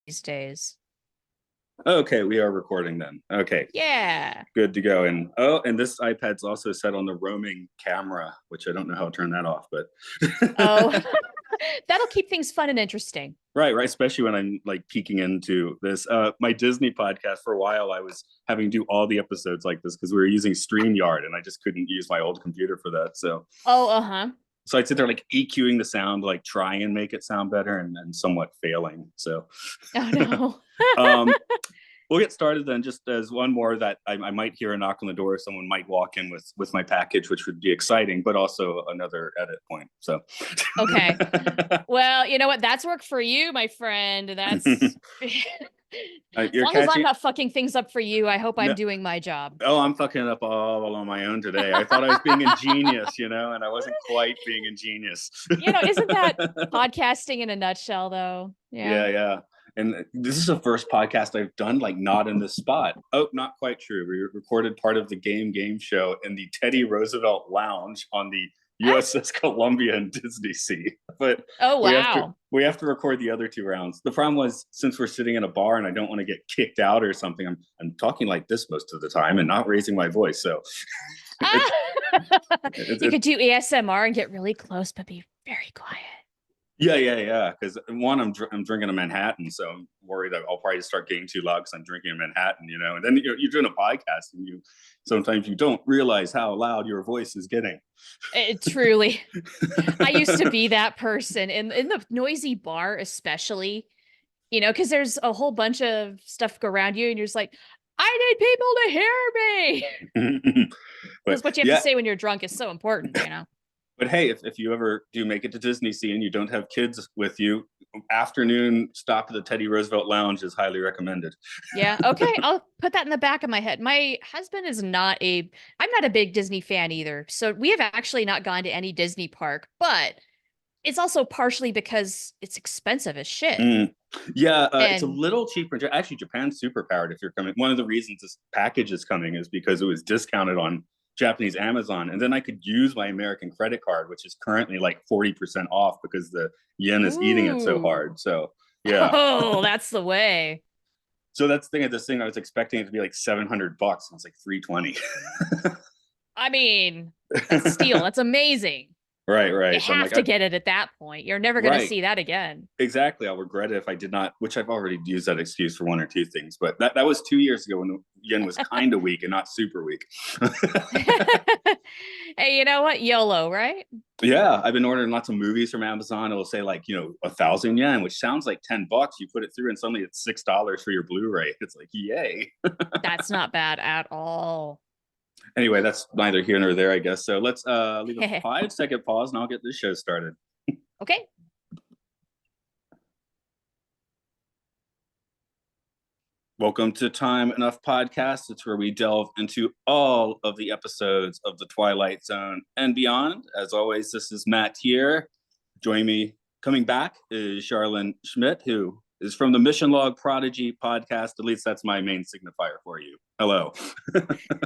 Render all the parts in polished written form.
these days. Okay, we are recording then. Okay, Yeah. good to go. And this iPad's also set on the roaming camera, which I don't know how to turn that off, but Oh, that'll keep things fun and interesting. right, especially when I'm like peeking into this. My Disney podcast for a while, I was having to do all the episodes like this because we were using StreamYard and I just couldn't use my old computer for that. Oh, uh-huh. So I'd sit there like EQing the sound, like try and make it sound better and somewhat failing. Oh no. Um, we'll get started then. Just as one more that I might hear a knock on the door, someone might walk in with my package, which would be exciting, but also another edit point. So, Okay. Well, you know what? That's work for you, my friend. That's as you're long as I'm catching. not fucking things up for you, I hope I'm No, doing my job. oh, I'm fucking it up all on my own today. I thought I was being ingenious, and I wasn't quite being ingenious. Isn't that podcasting in a nutshell, though? Yeah. Yeah. And this is the first podcast I've done, like not in this spot. Oh, not quite true. We recorded part of the game show in the Teddy Roosevelt Lounge on the Ah. USS Columbia in Disney Sea. But Oh, wow. we have to record the other two rounds. The problem was, since we're sitting in a bar and I don't want to get kicked out or something, I'm talking like this most of the time and not raising my voice. So Ah! You could it, do ASMR and get really close, but be very quiet. yeah. Because one, I'm drinking a Manhattan, so I'm worried that I'll probably start getting too loud because I'm drinking a Manhattan, And then you're doing a podcast, and you sometimes you don't realize how loud your voice is getting. Truly, I used to be that person in the noisy bar, especially. Because there's a whole bunch of stuff around you, and you're just like, I need people to hear me. Because But what you have to yeah, say when you're drunk is so important. but hey, if you ever do make it to Disney Sea and you don't have kids with you, afternoon stop at the Teddy Roosevelt Lounge is highly recommended. Yeah. Okay. I'll put that in the back of my head. My husband I'm not a big Disney fan either. So we have actually not gone to any Disney park, but it's also partially because it's expensive as shit. Mm. Yeah, it's a And little cheaper. Actually, Japan's super powered if you're coming. One of the reasons this package is coming is because it was discounted on Japanese Amazon. And then I could use my American credit card, which is currently like 40% off because the yen is eating it so ooh. hard. So, yeah. Oh, that's the way. So that's the thing of this thing. I was expecting it to be like $700 and it's like 320. I mean, that's a steal. That's amazing. You Right. So I'm have like, to get it at that point. You're never going to right. see that again. Exactly. I'll regret it if I did not, which I've already used that excuse for one or two things. But that was 2 years ago when the yen was kind of weak and not super weak. Hey, you know what? YOLO, right? Yeah, I've been ordering lots of movies from Amazon. It will say like 1,000 yen, which sounds like $10. You put it through, and suddenly it's $6 for your Blu-ray. It's like yay. That's not bad at all. Anyway, that's neither here nor there, I guess. So let's leave a 5-second pause, and I'll get this show started. Okay. Welcome to Time Enough Podcast. It's where we delve into all of the episodes of The Twilight Zone and beyond. As always, this is Matt here. Joining me coming back is Charlynn Schmiedt, who is from the Mission Log Prodigy podcast. At least that's my main signifier for you. Hello.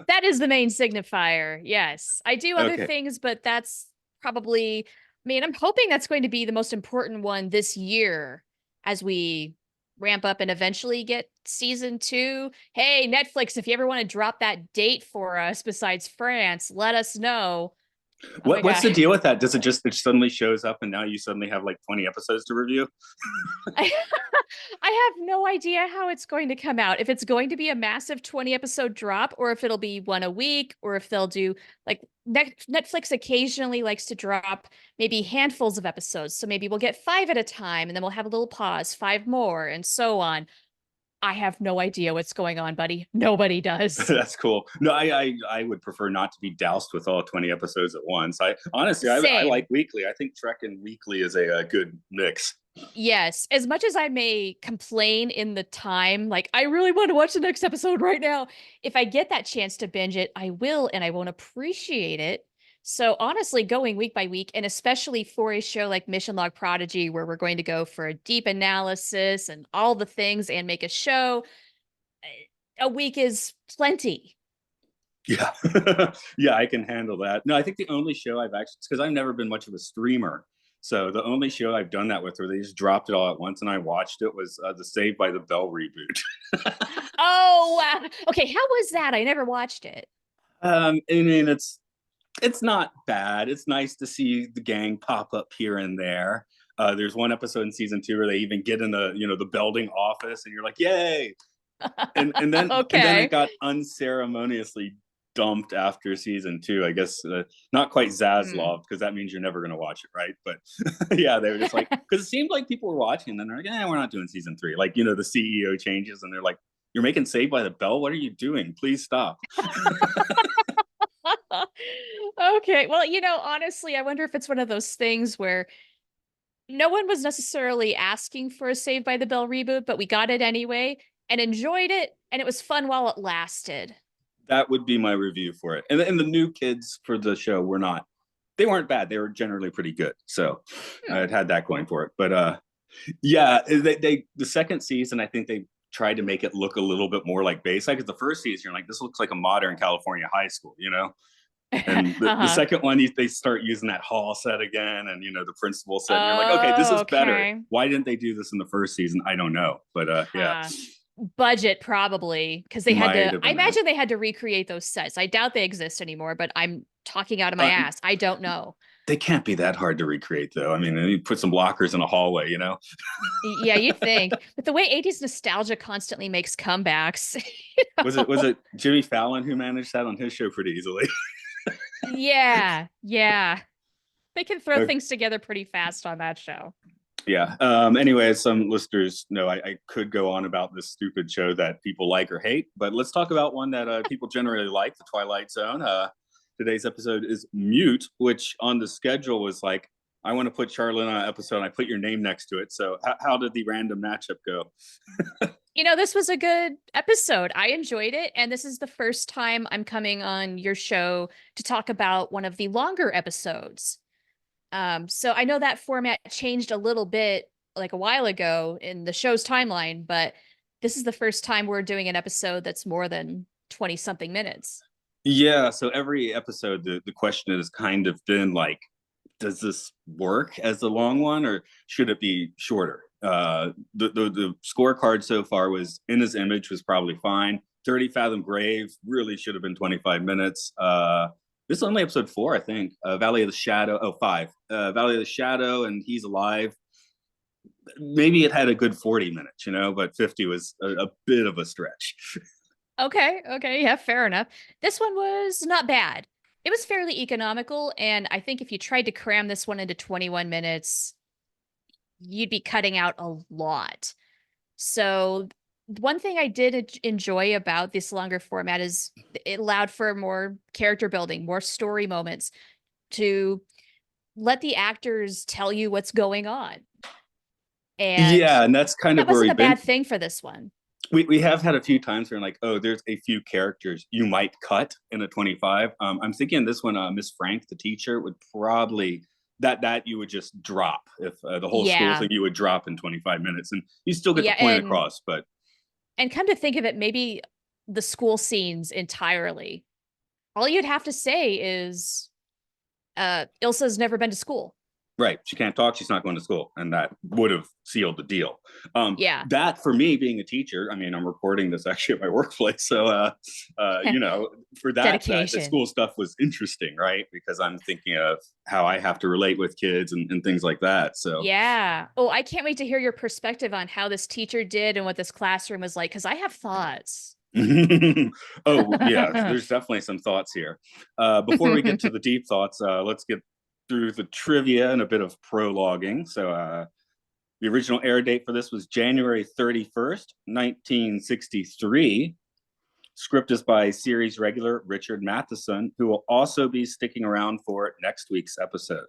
That is the main signifier. Yes. I do other Okay. things, but that's probably, I'm hoping that's going to be the most important one this year as we ramp up and eventually get season 2. Hey, Netflix, if you ever want to drop that date for us besides France, let us know. Oh my What's God. the deal with that? Does it suddenly shows up and now you suddenly have like 20 episodes to review? I, I have no idea how it's going to come out. If it's going to be a massive 20 episode drop, or if it'll be one a week, or if they'll do like Netflix occasionally likes to drop maybe handfuls of episodes. So maybe we'll get 5 at a time and then we'll have a little pause, 5 more, and so on. I have no idea what's going on, buddy. Nobody does. That's cool. No, I would prefer not to be doused with all 20 episodes at once. I honestly, I Same. like weekly. I think Trek and weekly is a good mix. Yes, as much as I may complain in the time, like I really want to watch the next episode right now. If I get that chance to binge it, I will, and I won't appreciate it. So honestly, going week by week, and especially for a show like Mission Log Prodigy, where we're going to go for a deep analysis and all the things and make a show, a week is plenty. Yeah. Yeah, I can handle that. No, I think the only show I've actually, because I've never been much of a streamer. So the only show I've done that with where they just dropped it all at once and I watched it was the Saved by the Bell reboot. Oh, wow. Okay, how was that? I never watched it. I mean, it's not bad. It's nice to see the gang pop up here and there. There's one episode in season 2 where they even get in the building office, and you're like, yay! And then it Okay. got unceremoniously dumped after season 2. I guess not quite Hmm. Zaslav, because that means you're never going to watch it, right? But yeah, they were just like, because it seemed like people were watching, and then they're like, we're not doing season 3. Like, the CEO changes, and they're like, you're making Saved by the Bell? What are you doing? Please stop. Okay. Well, honestly, I wonder if it's one of those things where no one was necessarily asking for a Saved by the Bell reboot, but we got it anyway and enjoyed it, and it was fun while it lasted. That would be my review for it. And the new kids for the show they weren't bad. They were generally pretty good. So Hmm. it had that going for it. But yeah, the second season, I think they tried to make it look a little bit more like Bayside, because the first season you're like, this looks like a modern California high school. And the Uh-huh. second one, they start using that hall set again, and the principal set, and you're like, okay, this Oh, is better. okay. Why didn't they do this in the first season? I don't know. But yeah, Huh. Budget probably, because they had might to, have I been it. imagine they had to recreate those sets. I doubt they exist anymore, but I'm talking out of my Uh, ass. I don't know. they can't be that hard to recreate, though. I mean, you put some lockers in a hallway. Yeah, you'd think. But the way 80s nostalgia constantly makes comebacks, Was it was it Jimmy Fallon who managed that on his show pretty easily? Yeah, yeah. They can throw Okay. things together pretty fast on that show. Yeah. Anyway, some listeners know I could go on about this stupid show that people like or hate, but let's talk about one that people generally like, The Twilight Zone. Today's episode is Mute, which on the schedule was like, I want to put Charlynn on an episode, and I put your name next to it. So how did the random matchup go? This was a good episode. I enjoyed it. And this is the first time I'm coming on your show to talk about one of the longer episodes. So I know that format changed a little bit like a while ago in the show's timeline, but this is the first time we're doing an episode that's more than 20 something minutes. Yeah, so every episode, the question has kind of been like, does this work as the long one, or should it be shorter? The scorecard so far was In His Image was probably fine. 30 Fathom Grave really should have been 25 minutes. This is only episode 4, I think. Valley of the Shadow, 5. Valley of the Shadow and He's Alive. Maybe it had a good 40 minutes, but 50 was a bit of a stretch. Okay, yeah, fair enough. This one was not bad. It was fairly economical, and I think if you tried to cram this one into 21 minutes, you'd be cutting out a lot. So, one thing I did enjoy about this longer format is it allowed for more character building, more story moments to let the actors tell you what's going on. And Yeah, and that's kind that of where wasn't a we've been. bad thing for this one. We have had a few times where like, oh, there's a few characters you might cut in a 25. I'm thinking this one, Miss Frank, the teacher, would probably that you would just drop if the whole school Yeah. thing you would drop in 25 minutes, and you still get the Yeah, point across. But and come to think of it, maybe the school scenes entirely. All you'd have to say is Ilsa's never been to school. right, she can't talk, she's not going to school, and that would have sealed the deal. Yeah. That for me, being a teacher, I mean, I'm recording this actually at my workplace, so for that the Dedication. school stuff was interesting, right? Because I'm thinking of how I have to relate with kids and things like that. So Yeah. Oh, I can't wait to hear your perspective on how this teacher did and what this classroom was like, because I have thoughts. oh yeah, there's definitely some thoughts here. Before we get to the deep thoughts, let's get through the trivia and a bit of prologuing. So the original air date for this was January 31st, 1963. Script is by series regular Richard Matheson, who will also be sticking around for next week's episode.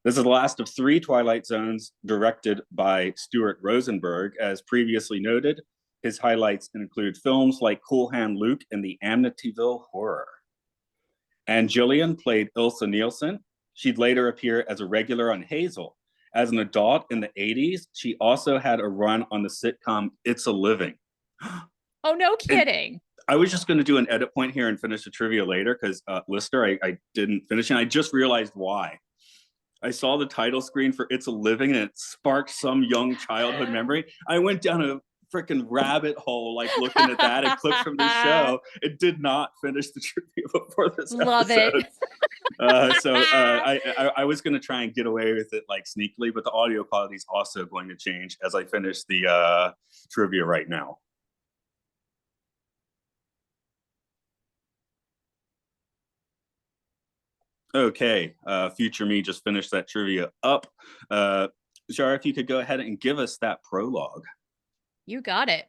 This is the last of 3 Twilight Zones directed by Stuart Rosenberg. As previously noted, his highlights include films like Cool Hand Luke and the Amityville Horror. And Jillian played Ilsa Nielsen. She'd later appear as a regular on Hazel. As an adult in the 80s, she also had a run on the sitcom It's a Living. Oh, no And kidding. I was just going to do an edit point here and finish the trivia later because, listener, I didn't finish, and I just realized why. I saw the title screen for It's a Living and it sparked some young childhood memory. I went down a freaking rabbit hole, like looking at that and clips from the show. It did not finish the trivia before this Love it. episode. I was going to try and get away with it like sneakily, but the audio quality is also going to change as I finish the trivia right now. Okay, future me just finished that trivia up. Shara, if you could go ahead and give us that prologue. You got it.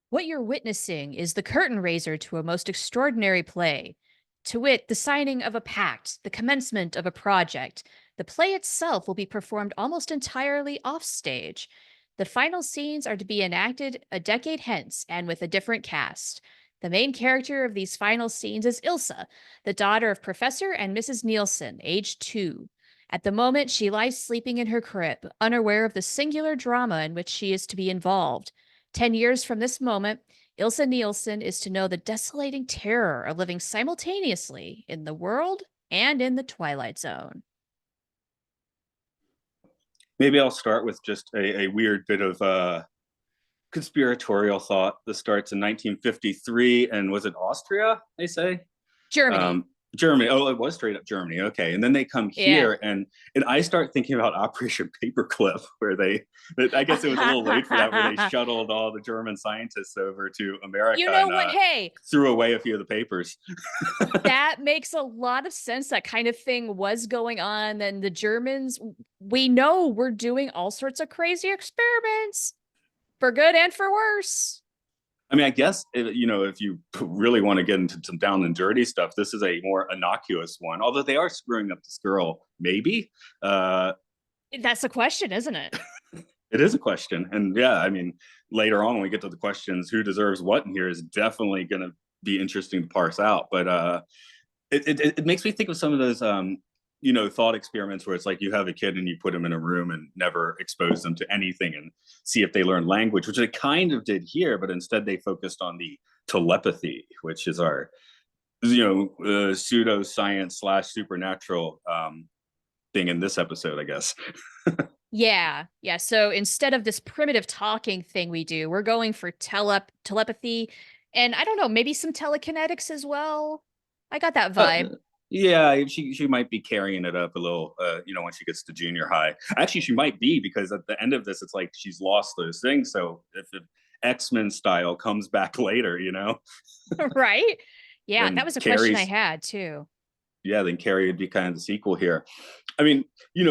What you're witnessing is the curtain raiser to a most extraordinary play. To wit, the signing of a pact, the commencement of a project. The play itself will be performed almost entirely offstage. The final scenes are to be enacted a decade hence and with a different cast. The main character of these final scenes is Ilsa, the daughter of Professor and Mrs. Nielsen, aged 2. At the moment, she lies sleeping in her crib, unaware of the singular drama in which she is to be involved. 10 years from this moment, Ilsa Nielsen is to know the desolating terror of living simultaneously in the world and in the Twilight Zone. Maybe I'll start with just a weird bit of conspiratorial thought. This starts in 1953, and was it Austria, they say? Germany. Germany. Oh, it was straight up Germany. Okay. And then they come here and I start thinking about Operation Paperclip, where I guess it was a little late for that, where they shuttled all the German scientists over to America. You know what? Hey, threw away a few of the papers. That makes a lot of sense. That kind of thing was going on. And the Germans, we know, were doing all sorts of crazy experiments for good and for worse. I mean, I guess, if you really want to get into some down and dirty stuff, this is a more innocuous one, although they are screwing up this girl, maybe. That's a question, isn't it? It is a question. And yeah, I mean, later on when we get to the questions, who deserves what in here is definitely going to be interesting to parse out. But it makes me think of some of those thought experiments where it's like you have a kid and you put them in a room and never expose them to anything and see if they learn language, which they kind of did here, but instead they focused on the telepathy, which is our pseudo-science / supernatural thing in this episode, I guess. Yeah. So instead of this primitive talking thing we do, we're going for telepathy, and I don't know, maybe some telekinetics as well. I got that vibe. Yeah, she might be carrying it up a little, when she gets to junior high. Actually, she might be, because at the end of this, it's like she's lost those things. So if it X-Men style comes back later, Right? Yeah, then that was a question I had too. Yeah, then Carrie would be kind of the sequel here. I mean,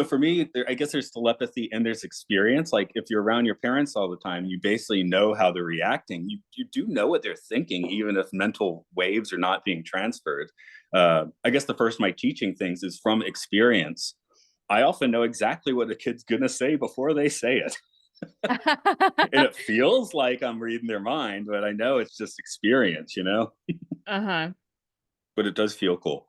for me, I guess there's telepathy and there's experience. Like if you're around your parents all the time, you basically know how they're reacting. You do know what they're thinking, even if mental waves are not being transferred. I guess the first of my teaching things is from experience. I often know exactly what a kid's gonna say before they say it. And it feels like I'm reading their mind, but I know it's just experience, Uh-huh. But it does feel cool.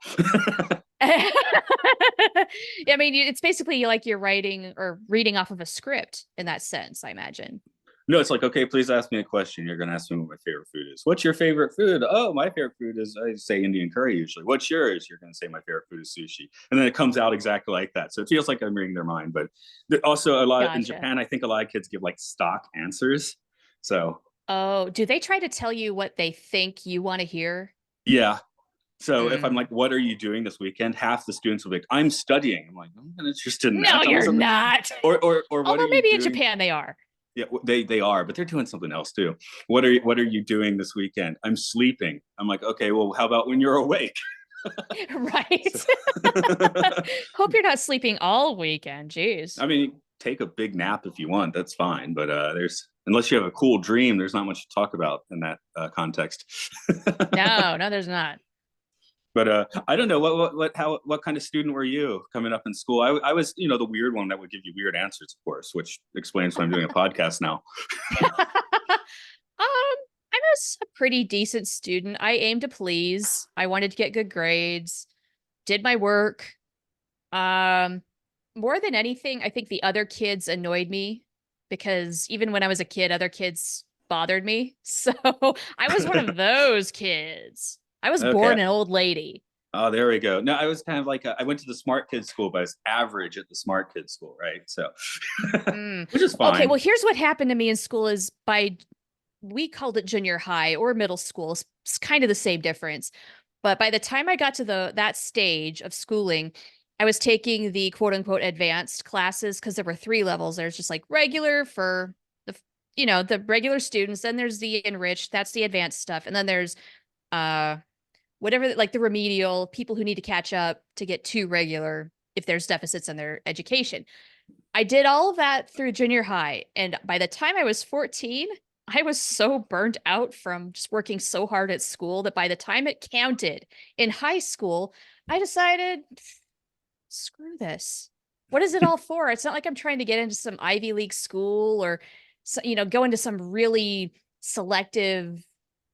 I mean, it's basically like you're writing or reading off of a script in that sense, I imagine. No, it's like, okay, please ask me a question. You're going to ask me what my favorite food is. What's your favorite food? Oh, my favorite food is, I say Indian curry usually. What's yours? You're going to say my favorite food is sushi. And then it comes out exactly like that. So it feels like I'm reading their mind. But also a lot in Japan, I think a lot of kids give like stock answers. So. Oh, do they try to tell you what they think you want to hear? Yeah. So if I'm like, what are you doing this weekend? Half the students will be like, I'm studying. I'm like, I'm not interested in that. No, you're not. Or what although are you maybe doing? In Japan they are. Yeah, they are, but they're doing something else too. What are you doing this weekend? I'm sleeping. I'm like, okay, well, how about when you're awake? Right. Hope you're not sleeping all weekend. Jeez. I mean, take a big nap if you want. That's fine. But unless you have a cool dream, there's not much to talk about in that context. No, there's not. But I don't know what kind of student were you coming up in school? I was, the weird one that would give you weird answers, of course, which explains why I'm doing a podcast now. I was a pretty decent student. I aimed to please. I wanted to get good grades, did my work. More than anything, I think the other kids annoyed me because even when I was a kid, other kids bothered me. So I was one of those kids. I was born an old lady. Oh, there we go. No, I was kind of like I went to the smart kids school, but I was average at the smart kids school, right? So, Mm. which is Okay, fine. well, here's what happened to me in school is we called it junior high or middle school. It's kind of the same difference. But by the time I got to that stage of schooling, I was taking the quote unquote advanced classes because there were three levels. There's just like regular for the the regular students, then there's the enriched, that's the advanced stuff. And then there's uh whatever, like the remedial, people who need to catch up to get to regular if there's deficits in their education. I did all of that through junior high. And by the time I was 14, I was so burnt out from just working so hard at school that by the time it counted in high school, I decided, screw this. What is it all for? It's not like I'm trying to get into some Ivy League school or, go into some really selective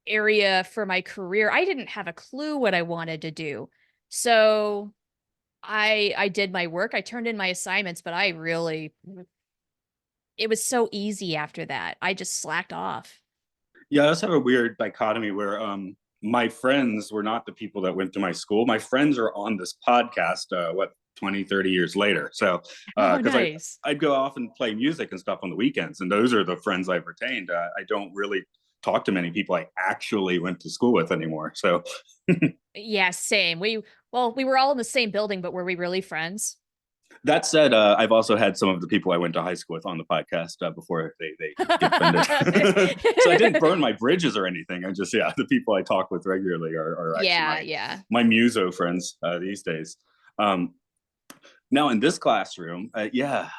area for my career. I didn't have a clue what I wanted to do. So I did my work. I turned in my assignments, but it was so easy after that. I just slacked off. Yeah, I also have a weird dichotomy where my friends were not the people that went to my school. My friends are on this podcast, 20, 30 years later. So, Oh, because nice. I'd go off and play music and stuff on the weekends, and those are the friends I've retained. I don't really talk to many people I actually went to school with anymore. So, Yeah, same. We were all in the same building, but were we really friends? that said, I've also had some of the people I went to high school with on the podcast before they get offended. So I didn't burn my bridges or anything. I just, yeah, the people I talk with regularly are actually Yeah, yeah. my muso friends these days. Um, Now in this classroom, yeah.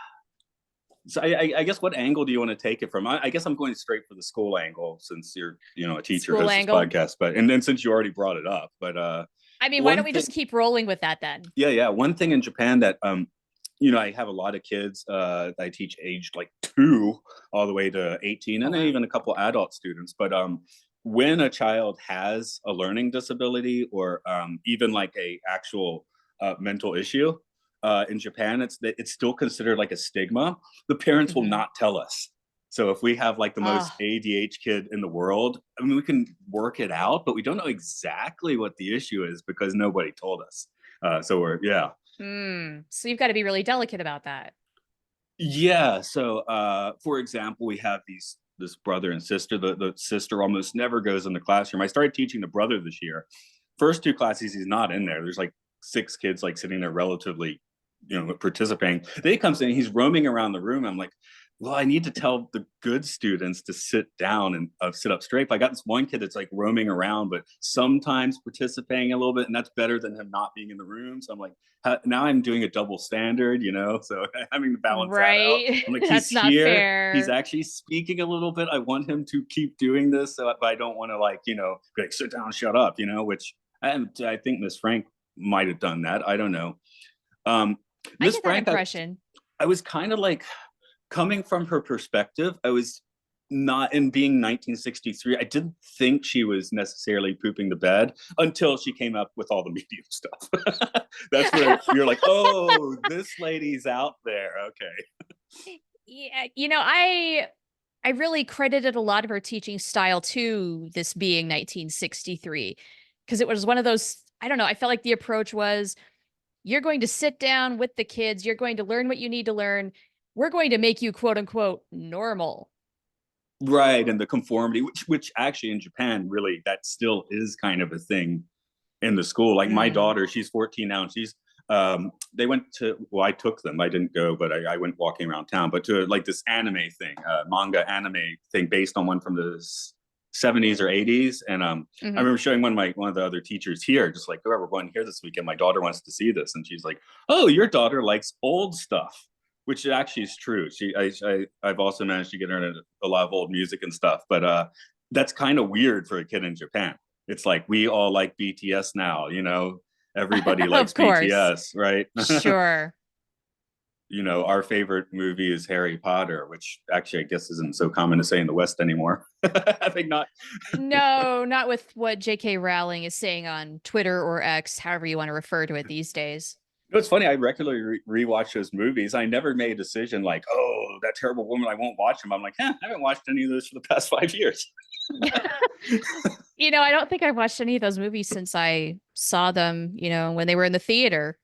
So I guess what angle do you want to take it from? I guess I'm going straight for the school angle since you're a teacher School host this angle. podcast, but and then since you already brought it up, but I mean, why don't one we thing, just keep rolling with that then? yeah, one thing in Japan that I have a lot of kids I teach aged like 2 all the way to 18, Oh, and then wow. even a couple adult students. But when a child has a learning disability or even like a actual mental issue in Japan, it's still considered like a stigma. The parents will Hmm. not tell us. So if we have like the most Oh, ADH kid in the world, I mean, we can work it out, but we don't know exactly what the issue is because nobody told us. So we're yeah. so you've got to be really delicate about that. Yeah. So, for example, we have this brother and sister. The sister almost never goes in the classroom. I started teaching the brother this year. First 2 classes, he's not in there. There's like 6 kids like sitting there relatively, participating. Then he comes in, he's roaming around the room. I'm like, well, I need to tell the good students to sit down and sit up straight. But I got this one kid that's like roaming around, but sometimes participating a little bit, and that's better than him not being in the room. So I'm like, now I'm doing a double standard, so having to balance that out. Right. I'm like, he's That's not here, he's fair. actually speaking a little bit. I want him to keep doing this, but I don't want to be like sit down, shut up, which I think Miss Frank might have done that. I don't know. Um, I Miss get that Frank, impression. I was kind of like coming from her perspective. I was not in being 1963. I didn't think she was necessarily pooping the bed until she came up with all the medium stuff. That's where you're like, oh, this lady's out there. Okay. Yeah, I really credited a lot of her teaching style to this being 1963 because it was one of those, I don't know, I felt like the approach was you're going to sit down with the kids, you're going to learn what you need to learn. We're going to make you quote unquote normal. Right. And the conformity, which actually in Japan, really, that still is kind of a thing in the school. Like my Mm. daughter, she's 14 now, and they went to, well, I took them, I didn't go, but I went walking around town, but to like this anime thing, manga anime thing based on one from the 70s or 80s. And I Hmm. remember showing one of the other teachers here, just like, oh, we're going here this weekend, my daughter wants to see this. And she's like, oh, your daughter likes old stuff, which actually is true. I've also managed to get her into a lot of old music and stuff, but that's kind of weird for a kid in Japan. It's like we all like BTS now, everybody likes Of course. BTS, right? Sure. Our favorite movie is Harry Potter, which actually I guess isn't so common to say in the West anymore. I think not. No, not with what J.K. Rowling is saying on Twitter or X, however you want to refer to it these days. It's funny. I regularly rewatch those movies. I never made a decision like, oh, that terrible woman, I won't watch them. I'm like, I haven't watched any of those for the past 5 years. I don't think I've watched any of those movies since I saw them, when they were in the theater.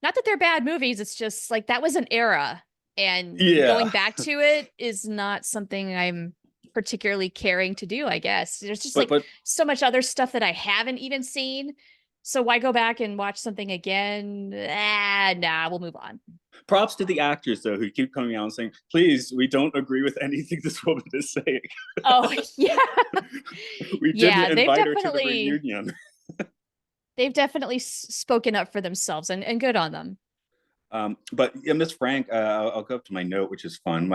Not that they're bad movies, it's just like that was an era. And Yeah. going back to it is not something I'm particularly caring to do, I guess. There's just But like but so much other stuff that I haven't even seen. So why go back and watch something again? Nah, we'll move on. props to the actors though who keep coming out and saying, "Please, we don't agree with anything this woman is saying. Oh, yeah. We didn't Yeah, invite her to the reunion." they've definitely spoken up for themselves and good on them. But yeah, Miss Frank, I'll go up to my note, which is fun.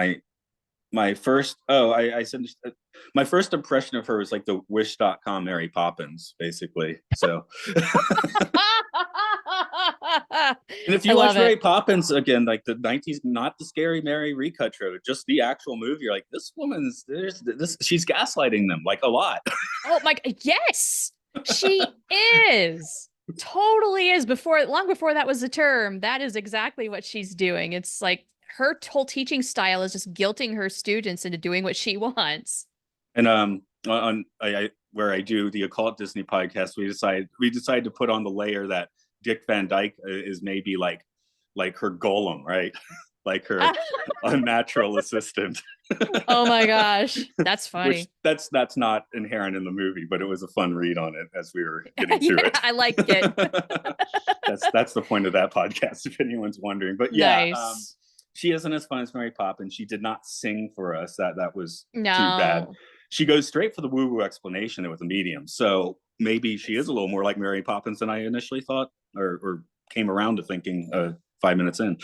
My first I said my first impression of her was like the wish.com Mary Poppins, basically. So and if I you watch love Mary it. Poppins again, like the 90s, not the Scary Mary recut show, just the actual movie, you're like, this woman's there's this she's gaslighting them like a lot. Oh my, yes, she is. Totally is. Long before that was a term, that is exactly what she's doing. It's like her whole teaching style is just guilting her students into doing what she wants. And on where I do the Occult Disney podcast, we decided to put on the layer that Dick Van Dyke is maybe like her golem, right? Like her unnatural assistant. Oh my gosh, that's Which funny. that's not inherent in the movie, but it was a fun read on it as we were getting through Yeah, it. I like it. That's the point of that podcast, if anyone's wondering. But yeah, Nice. she isn't as fun as Mary Poppins. She did not sing for us. That was too bad. No. She goes straight for the woo-woo explanation with a medium. So maybe she is a little more like Mary Poppins than I initially thought, or came around to thinking 5 minutes in.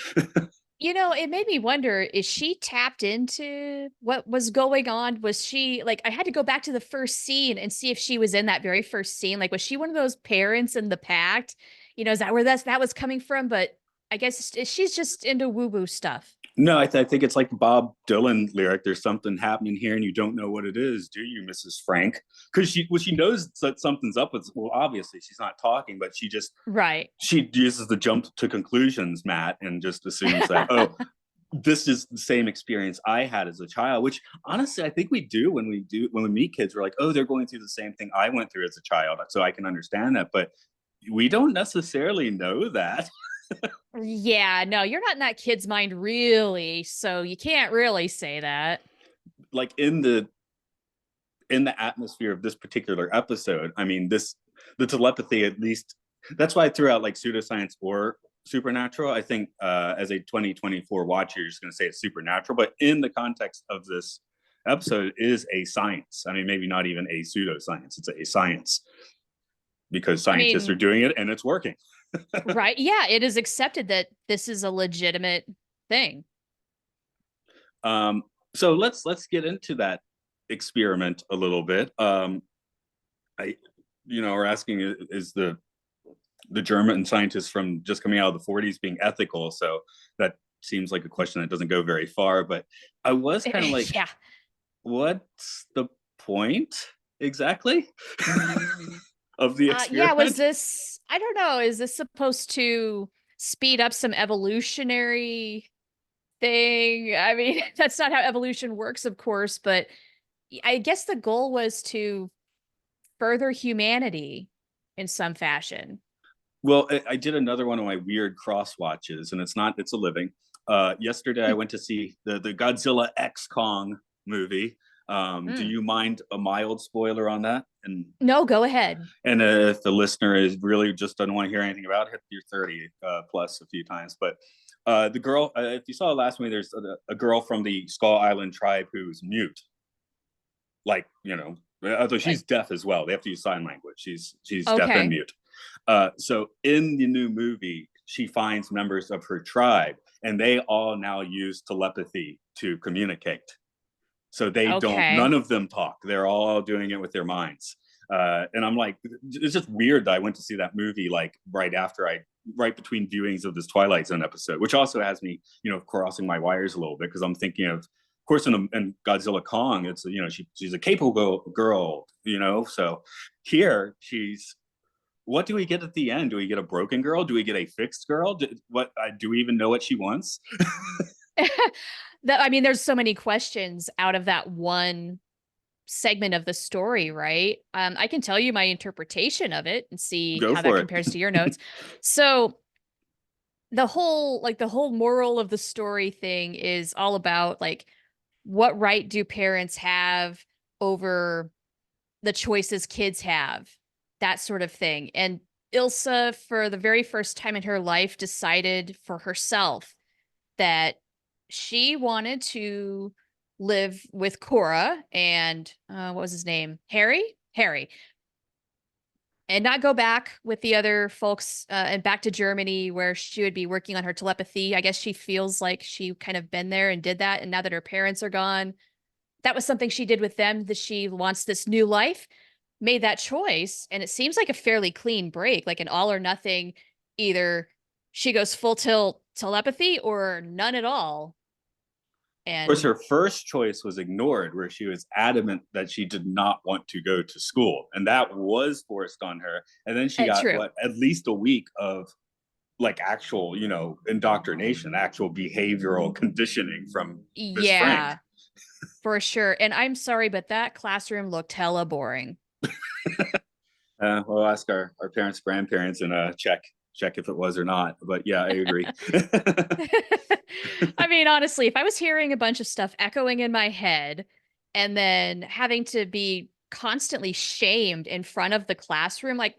It made me wonder, is she tapped into what was going on? Was she like, I had to go back to the first scene and see if she was in that very first scene. Like, was she one of those parents in the pact? Is that where that was coming from? But I guess she's just into woo-woo stuff. No, I think it's like the Bob Dylan lyric. There's something happening here, and you don't know what it is, do you, Mrs. Frank? Because she knows that something's up with. Well, obviously she's not talking, but Right. she uses the jump to conclusions, Matt, and just assumes that this is the same experience I had as a child. Which honestly, I think we do when we meet kids. We're like, oh, they're going through the same thing I went through as a child, so I can understand that. But we don't necessarily know that. Yeah, no, you're not in that kid's mind really, so you can't really say that. Like in the atmosphere of this particular episode, I mean, the telepathy, at least that's why I threw out like pseudoscience or supernatural. I think as a 2024 watcher, you're just going to say it's supernatural, but in the context of this episode, it is a science. I mean, maybe not even a pseudoscience, it's a science, because scientists are doing it and it's working. Right. Yeah, it is accepted that this is a legitimate thing. So let's get into that experiment a little bit. We're asking, is the German scientists from just coming out of the 40s being ethical? So that seems like a question that doesn't go very far, but I was kind of like, yeah, what's the point exactly of the experiment? was this, I don't know, is this supposed to speed up some evolutionary thing? I mean, that's not how evolution works, of course, but I guess the goal was to further humanity in some fashion. Well, I did another one of my weird cross watches, and it's a living. Yesterday, I went to see the Godzilla X Kong movie. Do you mind a mild spoiler on that? And no, go ahead. And if the listener is really just doesn't want to hear anything about it, hit your 30 plus a few times. But the girl, if you saw the last movie, there's a girl from the Skull Island tribe who's mute. Like, although she's deaf as well. They have to use sign language. She's deaf and mute. So in the new movie, she finds members of her tribe, and they all now use telepathy to communicate. So they none of them talk. They're all doing it with their minds. And I'm like, it's just weird that I went to see that movie like right between viewings of this Twilight Zone episode, which also has me, crossing my wires a little bit, because I'm thinking of course, in Godzilla Kong, it's, she's a capable girl, so here what do we get at the end? Do we get a broken girl? Do we get a fixed girl? Do we even know what she wants? There's so many questions out of that one segment of the story, right? I can tell you my interpretation of it and see Go how that for it. compares to your notes. So the whole moral of the story thing is all about like what right do parents have over the choices kids have, that sort of thing. And Ilsa, for the very first time in her life, decided for herself that she wanted to live with Cora and what was his name? Harry, and not go back with the other folks and back to Germany where she would be working on her telepathy. I guess she feels like she kind of been there and did that. And now that her parents are gone, that was something she did with them, that she wants this new life, made that choice. And it seems like a fairly clean break, like an all or nothing. Either she goes full tilt telepathy or none at all. Of course, And her first choice was ignored, where she was adamant that she did not want to go to school, and that was forced on her. And then she got true. what, at least a week of like actual, indoctrination, actual behavioral conditioning from Miss Frank. Yeah, for sure. And I'm sorry, but that classroom looked hella boring. We'll ask our parents, grandparents, and check if it was or not. But yeah, I agree. I mean, honestly, if I was hearing a bunch of stuff echoing in my head and then having to be constantly shamed in front of the classroom, like,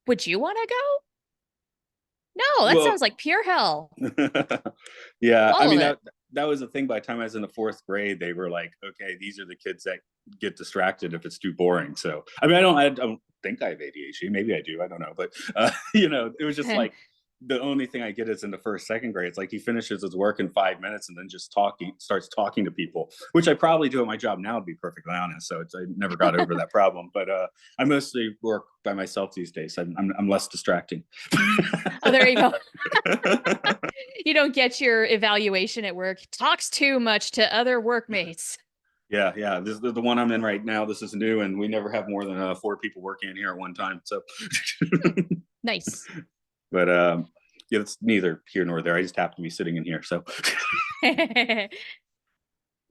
would you want to go? No, that Well, sounds like pure hell. yeah, I All of mean it. that was the thing. By the time I was in the fourth grade, they were like, okay, these are the kids that get distracted if it's too boring. So I mean, I don't think I have ADHD. Maybe I do. I don't know. But it was just like the only thing I get is in the first, second grade. It's like he finishes his work in 5 minutes and then just starts talking to people, which I probably do at my job now, to be perfectly honest. So I never got over that problem. But I mostly work by myself these days. I'm less distracting. Oh, there you go. You don't get your evaluation at work. Talks too much to other workmates. Yeah. This is the one I'm in right now. This is new, and we never have more than 4 people working in here at one time. So, Nice. but yeah, it's neither here nor there. I just happen to be sitting in here. So, I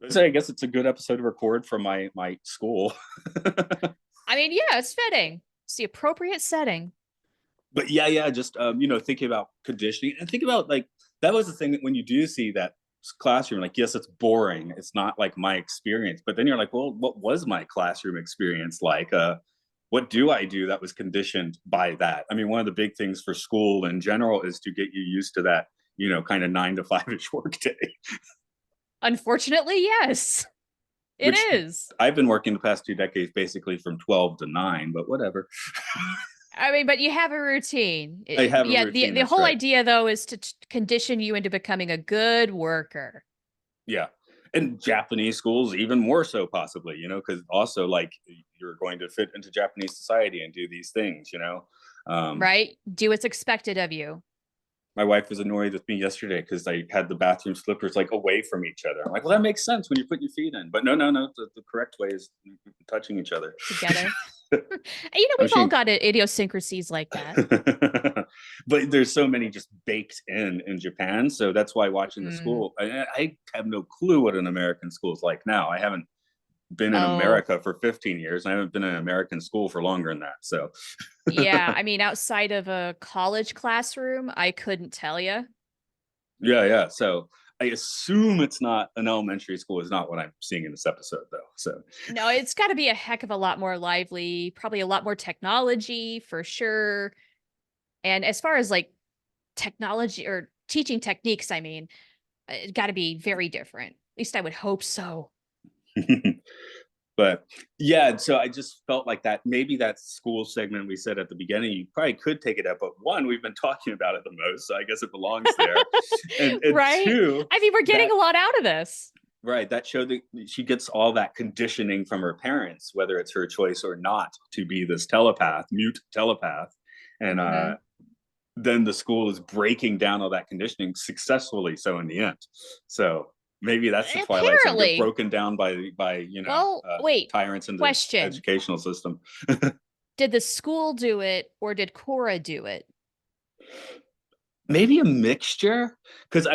so I guess it's a good episode to record from my school. mean, yeah, it's fitting. It's the appropriate setting. But yeah, just thinking about conditioning and think about like that was the thing that when you do see that classroom, like yes, it's boring. It's not like my experience, but then you're like, well, what was my classroom experience like? What do I do that was conditioned by that? I mean, one of the big things for school in general is to get you used to that, kind of 9 to 5-ish work day. Unfortunately, yes, it Which is. I've been working the past 2 decades basically from 12 to 9, but whatever. I mean, but you have a routine. I have a Yeah, the routine, the that's whole right. idea though is to condition you into becoming a good worker. Yeah. And Japanese schools, even more so, possibly, because also like you're going to fit into Japanese society and do these things, Right? Do what's expected of you. My wife was annoyed with me yesterday because I had the bathroom slippers like away from each other. I'm like, well, that makes sense when you're putting your feet in. But no. The correct way is touching each other. Together. I'm We've all ashamed. got idiosyncrasies like that. But there's so many just baked in Japan. So that's why watching the Mm. school, I have no clue what an American school is like now. I haven't been in Oh, America for 15 years. I haven't been in American school for longer than that. So yeah. I mean, outside of a college classroom, I couldn't tell you. yeah. So I assume it's not an elementary school is not what I'm seeing in this episode though. So No, it's got to be a heck of a lot more lively, probably a lot more technology for sure. And as far as like technology or teaching techniques, I mean, it got to be very different. At least I would hope so. but yeah, so I just felt like that maybe that school segment we said at the beginning, you probably could take it up, but one, we've been talking about it the most, so I guess it belongs there. And Right? two, I mean, we're getting that a lot out of this. right, that showed that she gets all that conditioning from her parents, whether it's her choice or not, to be this telepath, mute telepath. And Hmm. then the school is breaking down all that conditioning successfully. So in the end, so maybe that's the Twilight Zone. They're Apparently. broken down by Well, wait, tyrants in the question. educational system. Did the school do it or did Cora do it? Maybe a mixture, because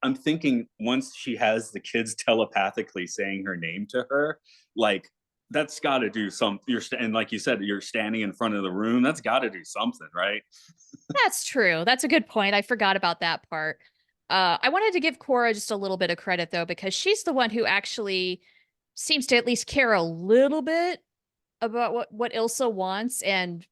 I'm thinking once she has the kids telepathically saying her name to her, like that's got to do some. And like you said, you're standing in front of the room. That's got to do something, right? That's true. That's a good point. I forgot about that part. I wanted to give Cora just a little bit of credit though, because she's the one who actually seems to at least care a little bit about what Ilsa wants and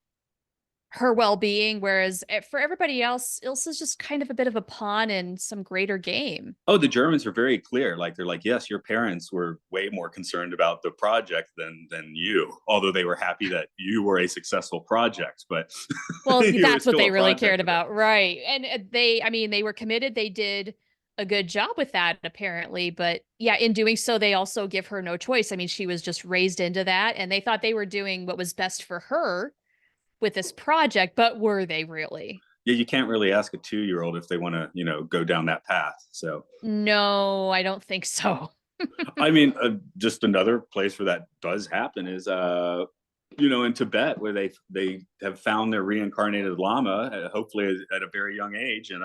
her well-being, whereas for everybody else, Ilsa's just kind of a bit of a pawn in some greater game. Oh, the Germans are very clear. Like they're like, yes, your parents were way more concerned about the project than you. Although they were happy that you were a successful project, but Well, you were that's what still they a really project cared to them. about, right? And I mean, they were committed. They did a good job with that, apparently. But yeah, in doing so, they also give her no choice. I mean, she was just raised into that, and they thought they were doing what was best for her with this project, but were they really? Yeah, you can't really ask a 2-year-old if they want to, go down that path. So, No, I don't think so. I mean, just another place where that does happen is, in Tibet, where they have found their reincarnated lama, hopefully at a very young age, and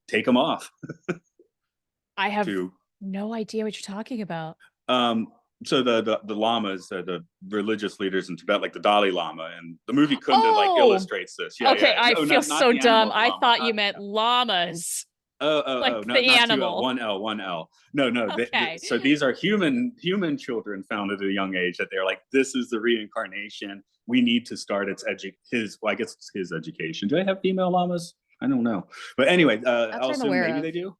take them off I have to. no idea what you're talking about. Um, so the lamas, the religious leaders in Tibet, like the Dalai Lama, and the movie Kunda like Oh, illustrates this. Yeah, okay. yeah. I No, feel not so the dumb. animal I lama, thought you not the meant llamas, oh, like not the not 2 L, animal. 1 L, 1 L. No, no. Okay. So these are human children found at a young age that they're like, this is the reincarnation. We need to start I guess it's his education. Do I have female llamas? I don't know, but anyway, That's I'll what I'm assume aware maybe of. they do.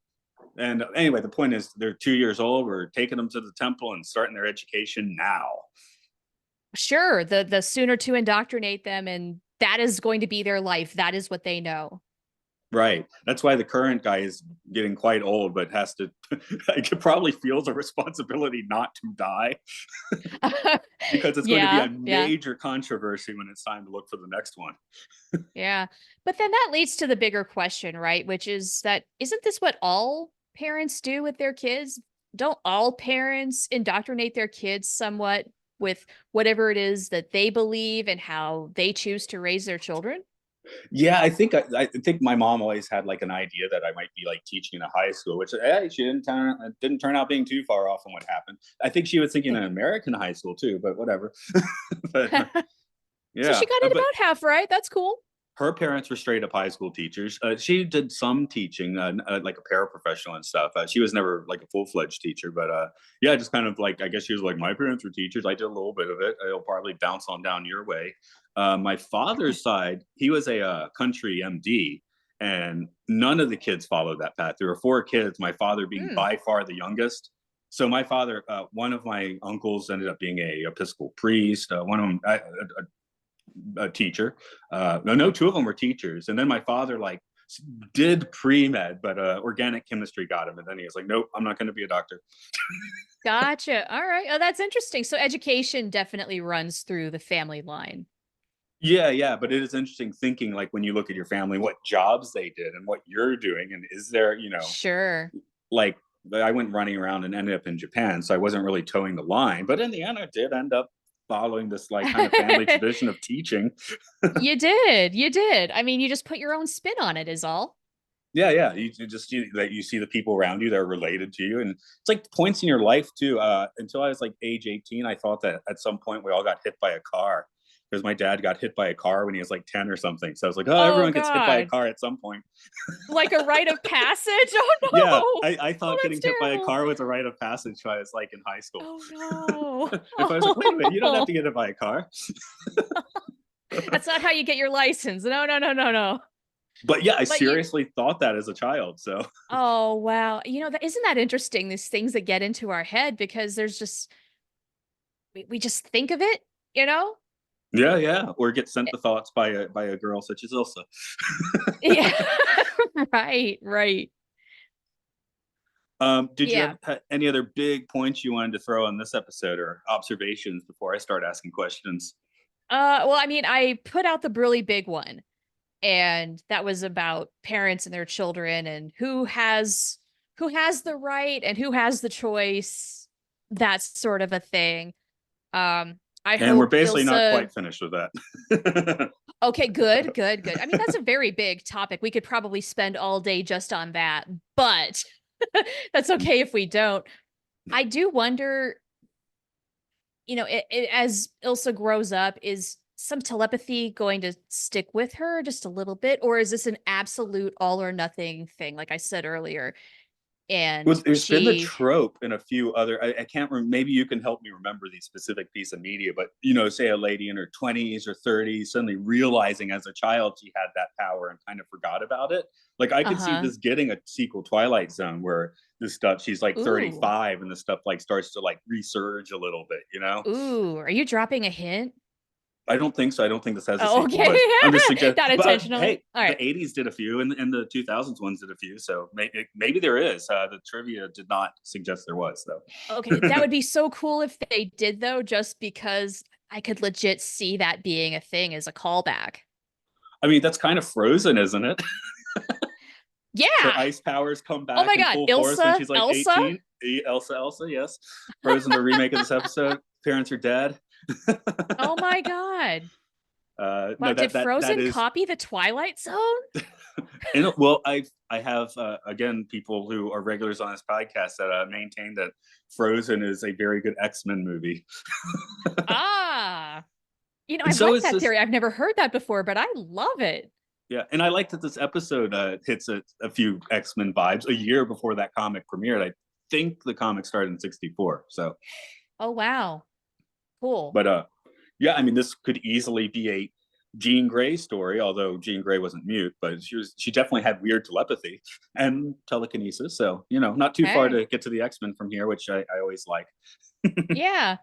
And anyway, the point is they're 2 years old. We're taking them to the temple and starting their education now. Sure, the sooner to indoctrinate them, and that is going to be their life. That is what they know. Right. That's why the current guy is getting quite old, but has to, it probably feels a responsibility not to die because it's going to be Yeah, a yeah, major controversy when it's time to look for the next one. yeah. But then that leads to the bigger question, right? Which is that isn't this what all parents do with their kids? Don't all parents indoctrinate their kids somewhat with whatever it is that they believe and how they choose to raise their children? Yeah, I think my mom always had like an idea that I might be like teaching in a high school, which she didn't turn out being too far off from what happened. I think she was thinking an American high school too, but whatever. But So yeah, she got it but about half right. That's cool. her parents were straight up high school teachers. She did some teaching, like a paraprofessional and stuff. She was never like a full fledged teacher, but yeah, just kind of like I guess she was like my parents were teachers. I did a little bit of it. It'll probably bounce on down your way. My father's side, he was a country MD, and none of the kids followed that path. There were 4 kids. My father being Hmm. by far the youngest. So my father, one of my uncles ended up being a Episcopal priest. One of them, a teacher. No, 2 of them were teachers. And then my father like did pre-med, but organic chemistry got him. And then he was like, nope, I'm not going to be a doctor. Gotcha. All right. Oh, that's interesting. So education definitely runs through the family line. Yeah, yeah. But it is interesting thinking like when you look at your family, what jobs they did and what you're doing. And is there, Sure. like I went running around and ended up in Japan. So I wasn't really towing the line. But in the end, I did end up following this like kind of family tradition of teaching. You did. You did. I mean, you just put your own spin on it, is all. Yeah, yeah. That you see the people around you that are related to you, and it's like points in your life too. Until I was like age 18, I thought that at some point we all got hit by a car because my dad got hit by a car when he was like 10 or something. So I was like, oh, Oh, everyone gets hit by a God. car at some point. Like a rite of passage? Oh, Yeah, no. I Oh, thought that's getting hit by a terrible. car was a rite of passage when I was like in high school. Oh, If I was like, wait a minute, you don't have no. to get hit by a car. That's not how you get your license. No, no, no, no, no. But yeah, I But you, seriously thought that as a child. So oh, wow. Isn't that interesting? These things that get into our head because there's just, we just think of it, you know? yeah, yeah. Or get sent the thoughts by a girl such as Ilsa. Yeah. Right, right. Did you Yeah. have any other big points you wanted to throw on this episode or observations before I start asking questions? Well, I mean, I put out the really big one, and that was about parents and their children and who has the right and who has the choice, that sort of a thing. I And we're hope basically not Ilsa. quite finished with that. Okay, good, good, good. I mean, that's a very big topic. We could probably spend all day just on that, but that's okay if we don't. I do wonder, as Ilsa grows up, is some telepathy going to stick with her just a little bit, or is this an absolute all or nothing thing, like I said earlier? Well, And there's been the she, trope in a few other. I can't remember. Maybe you can help me remember the specific piece of media, but say a lady in her 20s or 30s suddenly realizing as a child she had that power and kind of forgot about it. Like I could see uh-huh. this getting a sequel Twilight Zone where this stuff she's like Ooh. 35 and the stuff like starts to like resurge a little bit. Ooh, are you dropping a hint? I don't think so. I don't think this has a Oh, sequel, okay. but I'm just suggesting. Not But intentionally. hey, All the right. '80s did a few, and the 2000s ones did a few. So maybe there is. The trivia did not suggest there was, Okay, though. that would be so cool if they did, though, just because I could legit see that being a thing as a callback. I mean, that's kind of Frozen, isn't it? Her Yeah. ice powers come Oh back my in God, full force when Ilsa, she's like Elsa. 18. Elsa, yes. Frozen, the remake of this episode. Parents are dead. Oh my God. No, Wow, did that Frozen is. copy the Twilight Zone? Well, I have again people who are regulars on this podcast that maintain that Frozen is a very good X-Men movie. Ah. I And so like it's that this. theory. I've never heard that before, but I love it. Yeah, and I like that this episode hits a few X-Men vibes a year before that comic premiered. I think the comic started in '64. So, Oh, wow. Cool. but yeah, I mean, this could easily be a Jean Grey story, although Jean Grey wasn't mute, but she definitely had weird telepathy and telekinesis. So, not too far Okay. to get to the X-Men from here, which I always like. Yeah.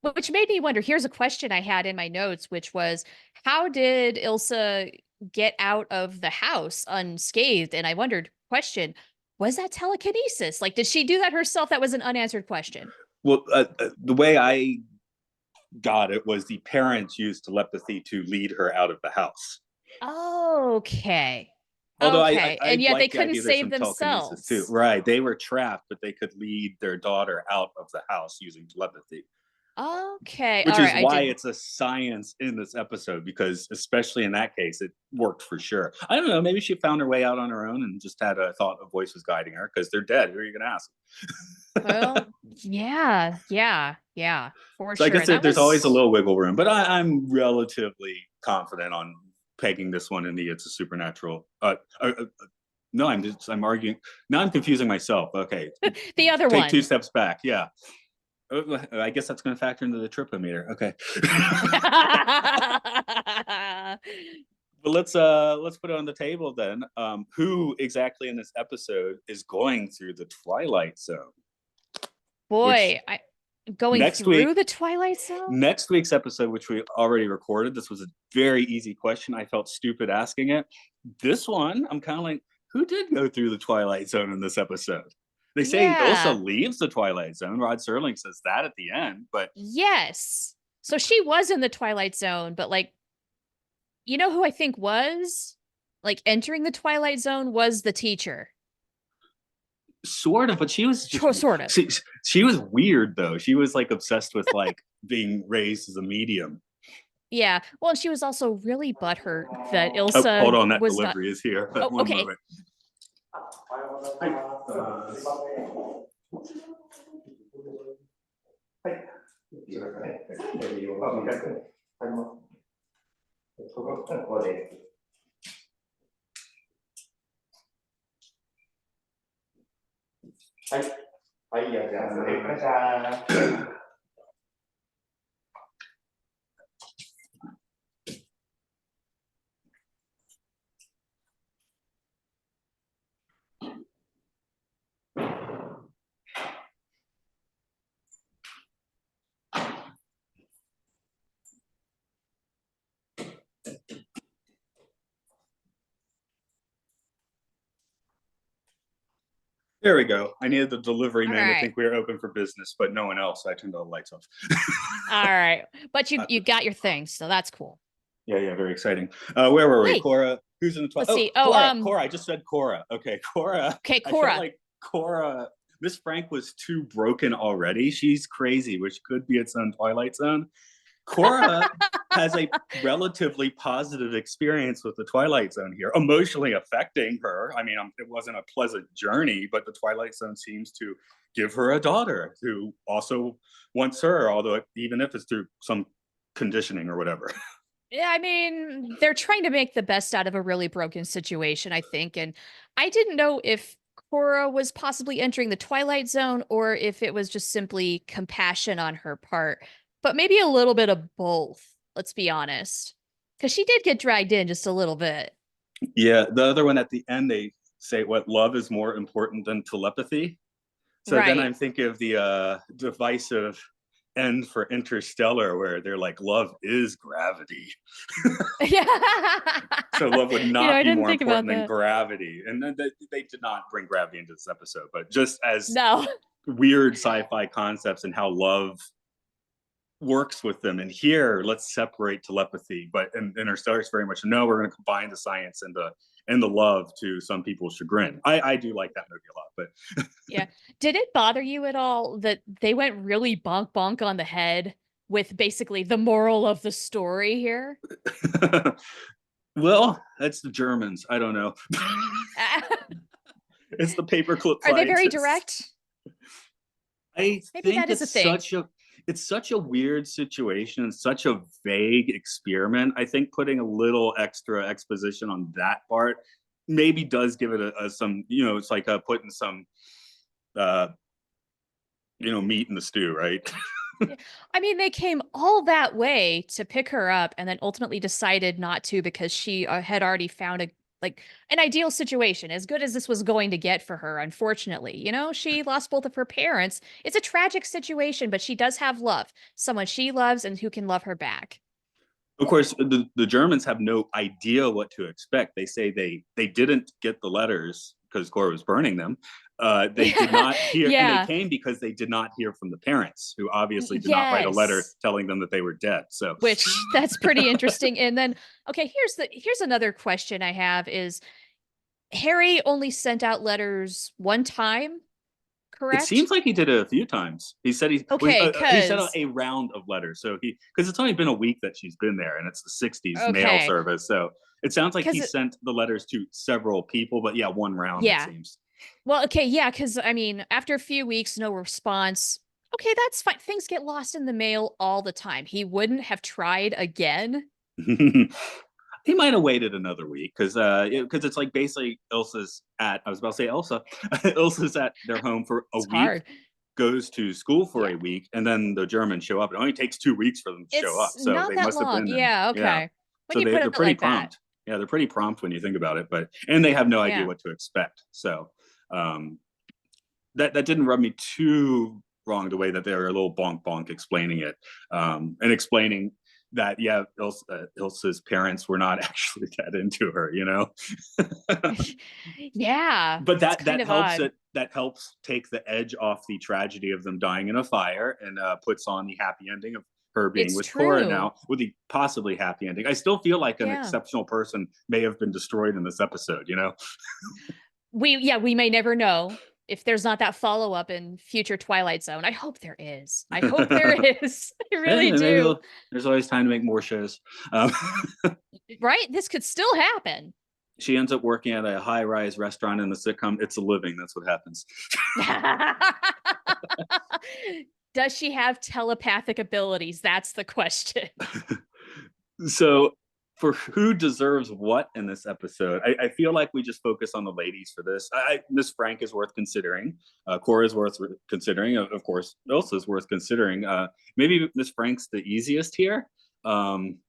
Which made me wonder, here's a question I had in my notes, which was, how did Ilsa get out of the house unscathed? And I wondered, question, was that telekinesis? Like, did she do that herself? That was an unanswered question. Well, the way I got it was the parents used telepathy to lead her out of the house. Okay. Although Okay. And I yet they like the couldn't idea there's save some telekinesis too. themselves. Right. They were trapped, but they could lead their daughter out of the house using telepathy, Okay. which All is right. I why did. it's a science in this episode, because especially in that case, it worked for sure. I don't know. Maybe she found her way out on her own and just had a thought a voice was guiding her because they're dead. Who are you going to ask? Well, yeah. Yeah. Yeah. For So I sure. guess And that there's always a was, little wiggle room, but I'm relatively confident on pegging this one in the it's a supernatural. No, I'm arguing. Now I'm confusing myself. Okay, the other take two one. steps back. Yeah, I guess that's going to factor into the tripometer. Okay, but let's put it on the table then. Who exactly in this episode is going through the Twilight Zone? Which Boy, going next through week, the Twilight Zone? next week's episode, which we already recorded, this was a very easy question. I felt stupid asking it. This one, I'm kind of like, who did go through the Twilight Zone in this episode? They say Ilsa Yeah. leaves the Twilight Zone. Rod Serling says that at the end, but Yes. So she was in the Twilight Zone, but like, you know who I think was like entering the Twilight Zone was the teacher. sort of. But she was just Sort of. she was weird though. She was like obsessed with like being raised as a medium. Yeah. Well, she was also really butthurt that Oh, hold Ilsa on, that was not. delivery is here. Oh, One okay. moment. There we go. I needed the delivery All man to right. think we were open for business, but no one else. So I turned all the lights off. All right. But you got your thing, so that's cool. Yeah, very exciting. Where were we? Hey, Cora, who's in the let's see. Cora. I just said Cora. Okay, Cora. Okay, I felt Cora. like Cora. Miss Frank was too broken already. She's crazy, which could be its own Twilight Zone. Cora has a relatively positive experience with the Twilight Zone here, emotionally affecting her. I mean, it wasn't a pleasant journey, but the Twilight Zone seems to give her a daughter who also wants her, although even if it's through some conditioning or whatever. Yeah, I mean, they're trying to make the best out of a really broken situation, I think. And I didn't know if Cora was possibly entering the Twilight Zone or if it was just simply compassion on her part, but maybe a little bit of both, let's be honest. Because she did get dragged in just a little bit. Yeah, the other one at the end, they say what love is more important than telepathy. So then Right. I'm thinking of the divisive end for Interstellar, where they're like, love is gravity. Yeah. So love would You know, not I be didn't more think about important than that. gravity. And then they did not bring gravity into this episode, but just as No. weird sci-fi concepts and how love works with them. And here, let's separate telepathy. But in Interstellar, it's very much no. We're going to combine the science and the love to some people's chagrin. I do like that movie a lot, but Yeah. Did it bother you at all that they went really bonk bonk on the head with basically the moral of the story here? well, that's the Germans. I don't know. It's the paperclip Are they very scientists. direct? I Maybe think that is a thing. it's such a weird situation, such a vague experiment. I think putting a little extra exposition on that part maybe does give it a some, it's like putting some uh meat in the stew, right? Yeah. I mean, they came all that way to pick her up and then ultimately decided not to because she had already found a like an ideal situation, as good as this was going to get for her, unfortunately. You know, she lost both of her parents. It's a tragic situation, but she does have love, someone she loves and who can love her back. Of course, the Germans have no idea what to expect. They say they didn't get the letters because Cora was burning them. They did not hear, and they Yeah. came because they did not hear from the parents, who obviously did not write a letter Yes. telling them that they were dead. So, Which that's pretty interesting. And then, okay, here's another question I have is Harry only sent out letters one time, it correct? seems like he did it a few times. He said Okay, he sent out cuz a round of letters. So because it's only been a week that she's been there, and it's the '60s mail okay, service. So it sounds like he cuz sent the letters to several people, but yeah, one round it yeah. seems. Well, okay, yeah, cuz I mean, after a few weeks no response. Okay, that's fine. Things get lost in the mail all the time. He wouldn't have tried again. He might have waited another week because it's like basically Ilsa's at I was about to say Elsa. Ilsa's at their home for a It's week, hard. goes to school for Yeah. a week, and then the Germans show up. It only takes 2 weeks for them to show up, It's so not they that must have long. been in. Yeah, Yeah, okay. When so you put they're it pretty like that. prompt. Yeah, they're pretty prompt when you think about it, and they have no idea Yeah. what to expect. So um, that didn't rub me too wrong, the way that they were a little bonk bonk explaining it, and explaining that yeah, Ilsa's parents were not actually that into her, Yeah, but it's that kind that of helps odd. it that helps take the edge off the tragedy of them dying in a fire, and puts on the happy ending of her being It's with Cora true. now, with the possibly happy ending. I still feel like an Yeah. exceptional person may have been destroyed in this episode. We may never know if there's not that follow-up in future Twilight Zone. I hope there is. I hope there is. I really Maybe do. there's always time to make more shows. Um, Right? This could still happen. she ends up working at a high-rise restaurant in the sitcom It's a Living. That's what happens. Does she have telepathic abilities? That's the question. So, for who deserves what in this episode, I feel like we just focus on the ladies for this. Miss Frank is worth considering. Cora is worth considering. Of course, Elsa is worth considering. Maybe Miss Frank's the easiest here. Um,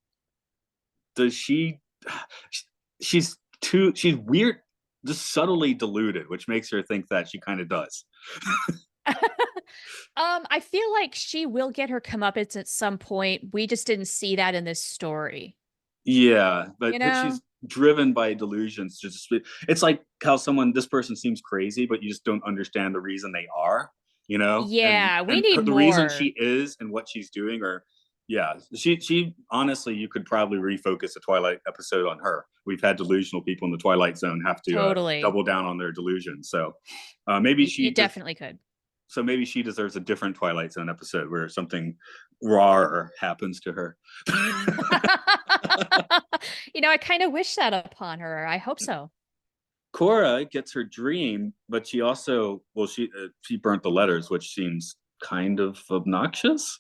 does she? She's weird, just subtly deluded, which makes her think that she kind of does. I feel like she will get her comeuppance at some point. We just didn't see that in this story. Yeah, You but know? she's driven by delusions. It's like how this person seems crazy, but you just don't understand the reason they are. And Yeah, we need the reason more. she is and what she's doing, or yeah, she honestly, you could probably refocus a Twilight episode on her. We've had delusional people in the Twilight Zone have to Totally. double down on their delusions. So maybe You she just definitely could. So maybe she deserves a different Twilight Zone episode where something raw happens to her. I kind of wish that upon her. I hope so. Cora gets her dream, but she also, well, she burnt the letters, which seems kind of obnoxious.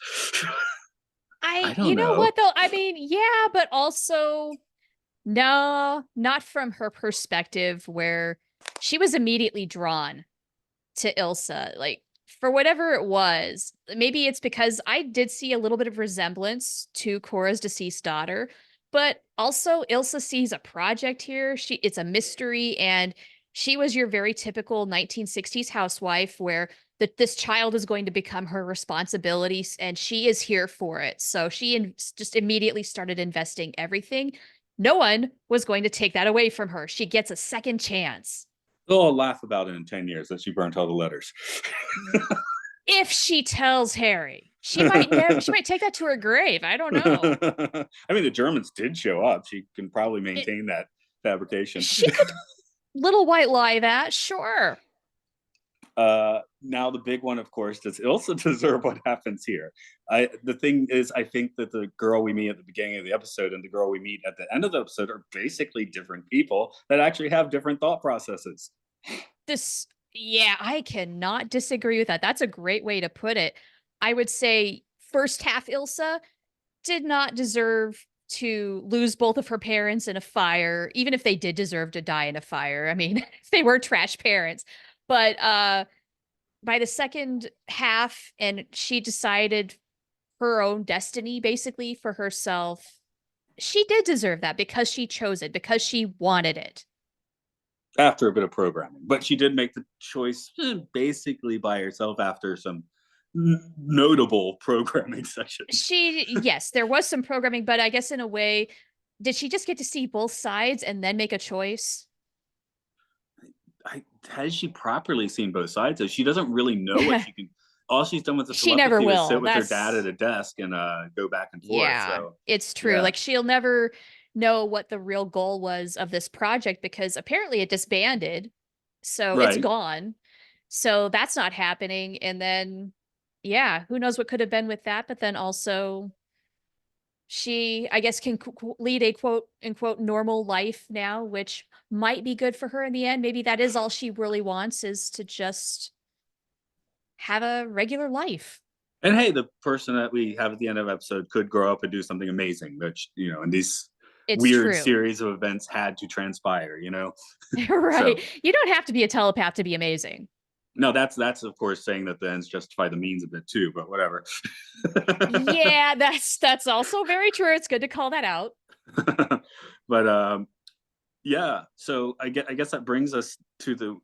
I don't You know know. what though? I mean, yeah, but also no, not from her perspective where she was immediately drawn to Ilsa. Like, for whatever it was, maybe it's because I did see a little bit of resemblance to Cora's deceased daughter, but also Ilsa sees a project here. It's a mystery, and she was your very typical 1960s housewife where this child is going to become her responsibilities, and she is here for it. So just immediately started investing everything. No one was going to take that away from her. She gets a second chance. I'll laugh about it in 10 years that she burnt all the letters. If she tells Harry, she might take that to her grave. I don't know. I mean, the Germans did show up. She can probably maintain that fabrication. She could little white lie that, sure. Now the big one, of course, does Ilsa deserve what happens here? The thing is, I think that the girl we meet at the beginning of the episode and the girl we meet at the end of the episode are basically different people that actually have different thought processes. Yeah, I cannot disagree with that. That's a great way to put it. I would say first half Ilsa did not deserve to lose both of her parents in a fire, even if they did deserve to die in a fire. I mean, if they were trash parents. But by the second half, and she decided her own destiny basically for herself, she did deserve that because she chose it, because she wanted it. After a bit of programming, but she did make the choice basically by herself after some notable programming sessions. Yes, there was some programming, but I guess in a way, did she just get to see both sides and then make a choice? Has she properly seen both sides? She doesn't really know what she can. All she's done with the she never will. is sit with her dad at a desk and go back and forth. Yeah, so, it's true. Yeah. Like, she'll never know what the real goal was of this project because apparently it disbanded. So It's gone. So that's not happening. And then, yeah, who knows what could have been with that. But then also she, I guess, can lead a quote unquote normal life now, which might be good for her in the end. Maybe that is all she really wants, is to just have a regular life. And hey, the person that we have at the end of the episode could grow up and do something amazing, which, in these weird series of events had to transpire, Right. So, you don't have to be a telepath to be amazing. No, that's of course saying that the ends justify the means a bit too, but whatever. Yeah, that's also very true. It's good to call that out. But yeah, so I guess that brings us to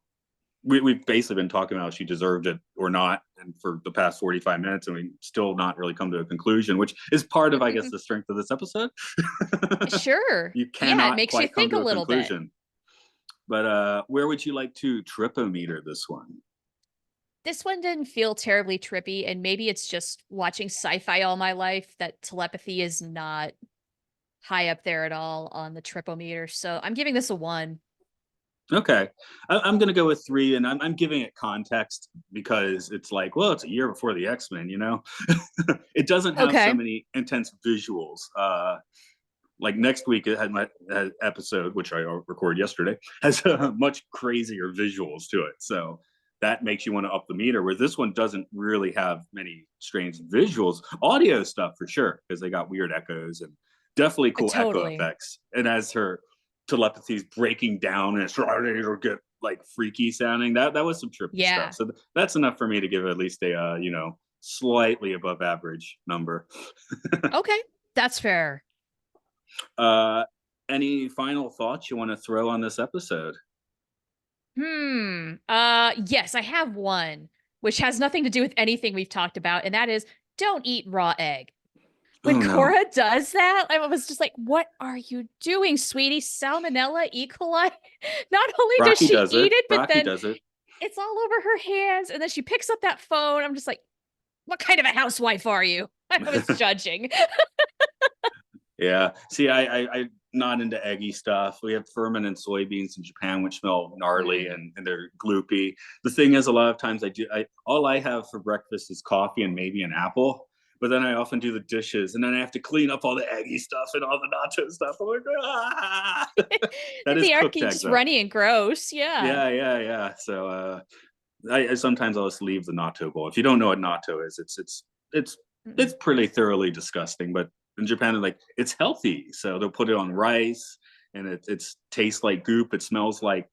we've basically been talking about if she deserved it or not, and for the past 45 minutes, and we still not really come to a conclusion, which is part of, I guess, the strength of this episode. Sure. You cannot it makes you think a little conclusion. bit. But where would you like to tripometer this one? This one didn't feel terribly trippy, and maybe it's just watching Sci-Fi all my life that telepathy is not high up there at all on the tripometer. So I'm giving this a 1. Okay, I'm going to go with 3, and I'm giving it context because it's like, well, it's a year before the X-Men, It doesn't have so many intense visuals. Like next week, it had my episode, which I recorded yesterday, has much crazier visuals to it. So that makes you want to up the meter, where this one doesn't really have many strange visuals. Audio stuff for sure, because they got weird echoes and definitely cool echo effects. And as her telepathy is breaking down and it'll get like freaky sounding, that was some trippy stuff. So that's enough for me to give it at least a slightly above average number. Okay, that's fair. Any final thoughts you want to throw on this episode? Yes, I have one, which has nothing to do with anything we've talked about, and that is don't eat raw egg. When Cora does that, I was just like, what are you doing, sweetie? Salmonella, E. coli? Not only does she eat it, but then it's all over her hands, and then she picks up that phone. I'm just like, what kind of a housewife are you? I was judging. Yeah. See, I'm not into eggy stuff. We have fermented soybeans in Japan, which smell gnarly and they're gloopy. The thing is, a lot of times all I have for breakfast is coffee and maybe an apple. But then I often do the dishes, and then I have to clean up all the eggy stuff and all the nacho stuff. I'm like, ah! That is The cooked arcade eggs, just though. runny and gross. Yeah. Yeah. So I sometimes I'll just leave the natto bowl. If you don't know what natto is, it's pretty thoroughly disgusting. But in Japan, like, it's healthy, so they'll put it on rice, and it tastes like goop. It smells like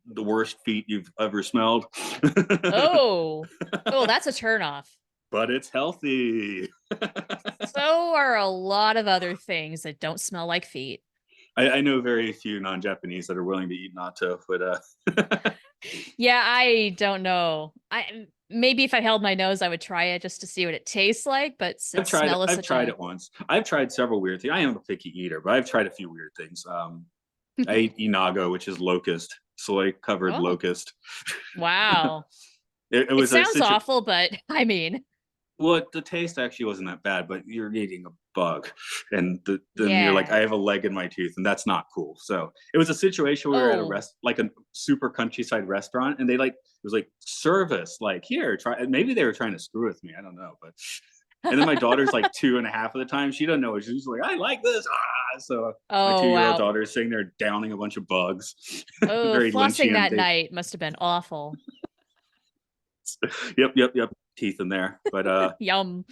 the worst feet you've ever smelled. Oh, that's a turnoff. But it's healthy. So are a lot of other things that don't smell like feet. I know very few non-Japanese that are willing to eat natto, but Yeah, I don't know. I maybe if I held my nose, I would try it just to see what it tastes like. But since smell is I've such tried a it once. I've tried several weird things. I am a picky eater, but I've tried a few weird things. I ate inago, which is locust, soy covered oh locust. wow, It it was sounds awful, but I mean, well, the taste actually wasn't that bad, but you're eating a bug, and then you're like, yeah. I have a leg in my tooth, and that's not cool. So it was a situation where we were at Oh, like a super countryside restaurant, and it was like service, like, here, try. Maybe they were trying to screw with me, I don't know, but. And then my daughter's like 2.5 of the time. She doesn't know it. She's like, I like this. Ah! So my oh 2-year-old wow. daughter is sitting there downing a bunch of bugs. Oh, Very flossing Lynchian. that night must have been awful. Yep. Teeth in there. But Yum.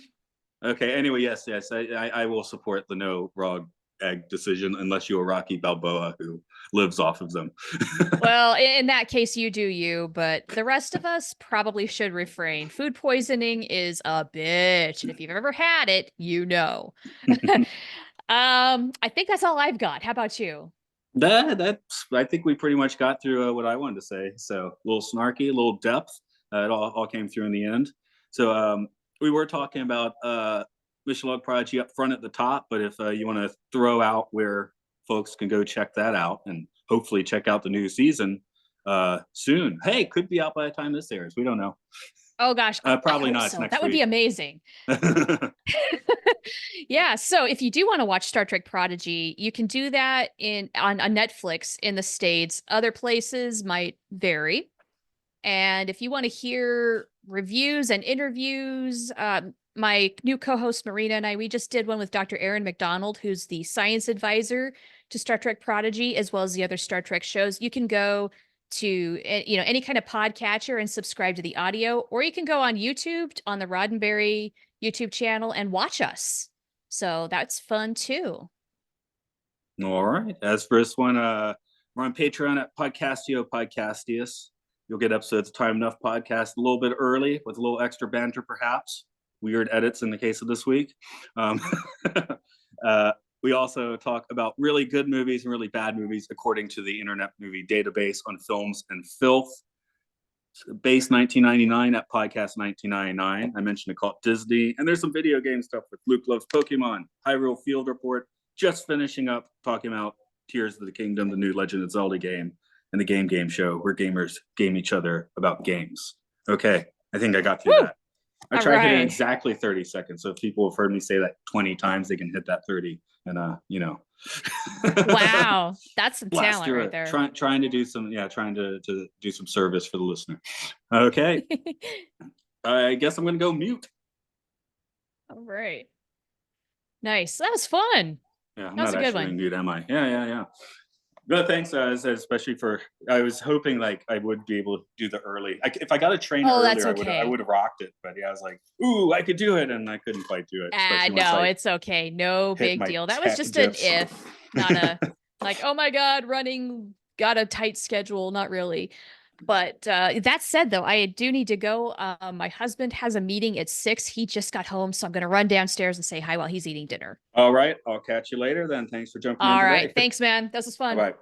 okay. Anyway, yes. I will support the no raw egg decision unless you're Rocky Balboa who lives off of them. Well, in that case, you do you, but the rest of us probably should refrain. Food poisoning is a bitch, and if you've ever had it, you know. I think that's all I've got. How about you? That's I think we pretty much got through what I wanted to say. So a little snarky, a little depth. It all came through in the end. So we were talking about Michelin Prodigy up front at the top, but if you want to throw out where folks can go check that out and hopefully check out the new season soon. Hey, could be out by the time this airs. We don't know. Oh gosh, I Probably hope not. It's so. next That would be week. amazing. Yeah, so if you do want to watch Star Trek Prodigy, you can do that on Netflix in the States. Other places might vary. And if you want to hear reviews and interviews, my new co-host Marina and we just did one with Dr. Aaron McDonald, who's the science advisor to Star Trek Prodigy, as well as the other Star Trek shows. You can go to any kind of podcatcher and subscribe to the audio, or you can go on YouTube on the Roddenberry YouTube channel and watch us. So that's fun too. All right. As for this one, we're on Patreon at Podcastio Podcastius. You'll get episodes of Time Enough podcast a little bit early with a little extra banter, perhaps. Weird edits in the case of this week. Um, we also talk about really good movies and really bad movies according to the Internet Movie Database on Films and Filth. Base 1999 at Podcast 1999. I mentioned it called Disney. And there's some video game stuff with Luke Loves Pokemon, Hyrule Field Report, just finishing up talking about Tears of the Kingdom, the new Legend of Zelda game, and the Game Show, where gamers game each other about games. Okay, I think I got through Woo! that. I All try hitting right. exactly 30 seconds. So if people have heard me say that 20 times, they can hit that 30. And Wow, that's some blast talent through right it. there. Trying to do some, trying to do some service for the listener. Okay. I guess I'm gonna go mute. All right. Nice. That was fun. Yeah, I'm That was not a good actually one. going to mute, am I? Yeah. No, thanks, especially for. I was hoping like I would be able to do the early. If I got a train Oh, that's earlier, I okay. would have rocked it. But yeah, I was like, ooh, I could do it, and I couldn't quite do it. Especially once No, I it's okay. No hit big my deal. That was tech just an dips. if, not a like, oh my God, running, got a tight schedule. Not really. But that said, though, I do need to go. My husband has a meeting at 6. He just got home, so I'm going to run downstairs and say hi while he's eating dinner. All right, I'll catch you later. Then thanks for jumping in All today. right. Thanks, man. This was Bye fun. bye.